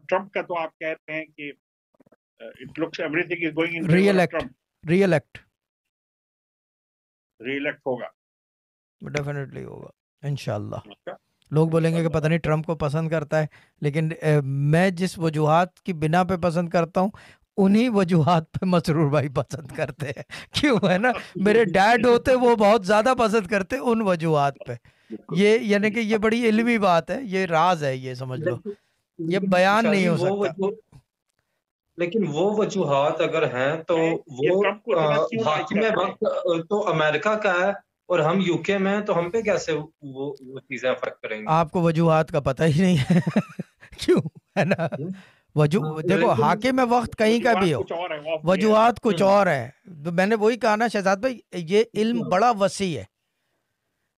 Trump का तो आप कह रहे हैं कि it looks everything is going in re-elect re-elect होगा, डेफिनेटली होगा इंशाल्लाह। अच्छा? लोग बोलेंगे कि पता नहीं ट्रम्प को पसंद करता है, लेकिन मैं जिस वजूहात की बिना पे पसंद करता हूँ उन्हीं वजूहात पे मसरूर भाई पसंद करते हैं। क्यों, है ना, मेरे डैड होते वो बहुत ज्यादा पसंद करते उन वजूहात पे। ये यानी कि ये बड़ी इल्मी बात है, ये राज है, ये समझ लो, ये बयान नहीं हो सकता। लेकिन वो वजूहात अगर हैं तो वो हाकिम वक्त तो अमेरिका का है और हम यूके में हैं, तो हम पे कैसे वो चीजें अफेक्ट करेंगी? आपको वजूहात का पता ही नहीं है। क्यों, है ना, देखो हाकिम वक्त कहीं का भी हो, वजूहात कुछ और है। तो मैंने वही कहा ना शहजाद भाई, ये इल्म बड़ा वसी है।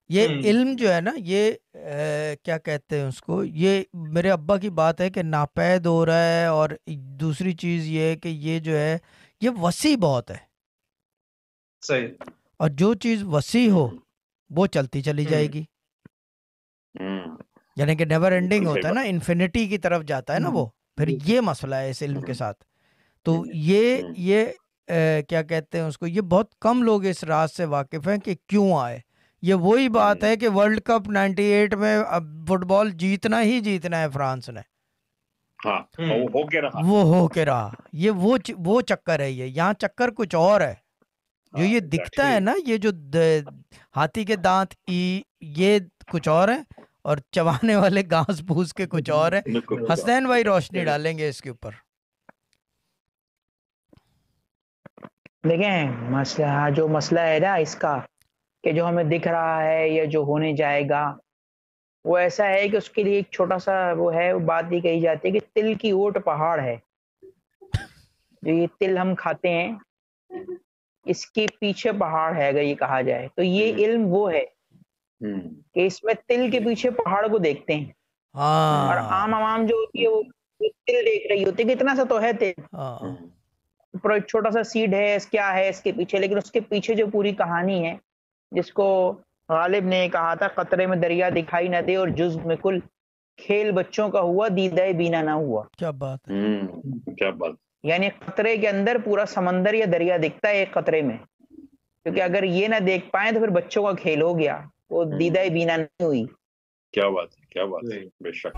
ये इल्म जो है ना, ये क्या कहते हैं उसको, ये मेरे अब्बा की बात है कि नापैद हो रहा है। और दूसरी चीज ये है कि ये जो है ये वसी बहुत है। सही। और जो चीज वसी हो वो चलती चली जाएगी, यानी कि नेवर एंडिंग होता है ना, इन्फिनिटी की तरफ जाता है ना वो। फिर ये मसला है इस इल्म के साथ। तो ये क्या कहते हैं उसको, ये बहुत कम लोग इस राज से वाकिफ हैं कि क्यों आए। ये वही बात है कि वर्ल्ड कप 98 में अब फुटबॉल जीतना ही जीतना है फ्रांस ने। हाँ, वो हो के रहा। ये वो चक्कर है। ये यहाँ चक्कर कुछ और है। जो ये दिखता है ना, ये जो हाथी के दांत ये कुछ और है, और चबाने वाले घास फूस के कुछ और है। हसनैन भाई रोशनी डालेंगे इसके ऊपर। देखें, मसला जो मसला है ना इसका, कि जो हमें दिख रहा है या जो होने जाएगा, वो ऐसा है कि उसके लिए एक छोटा सा वो है, वो बात ही कही जाती है कि तिल की ओट पहाड़ है। जो ये तिल हम खाते हैं, इसके पीछे पहाड़ है अगर ये कहा जाए तो। ये इल्म वो है कि इसमें तिल के पीछे पहाड़ को देखते हैं। और आम आवाम जो होती है वो तिल देख रही होती है, कितना सा तो है तिल, पर छोटा सा सीड है, क्या है इसके पीछे, लेकिन उसके पीछे जो पूरी कहानी है, जिसको गालिब ने कहा था, कतरे में दरिया दिखाई न दे और जुज़्व में कुल खेल बच्चों का हुआ, दीदाए बीना ना हुआ। क्या बात है, क्या बात। यानी कतरे के अंदर पूरा समंदर या दरिया दिखता है एक कतरे में, क्योंकि अगर ये ना देख पाए तो फिर बच्चों का खेल हो गया, वो दीदाए बीना नहीं हुई। क्या बात है, क्या बात है, बेशक।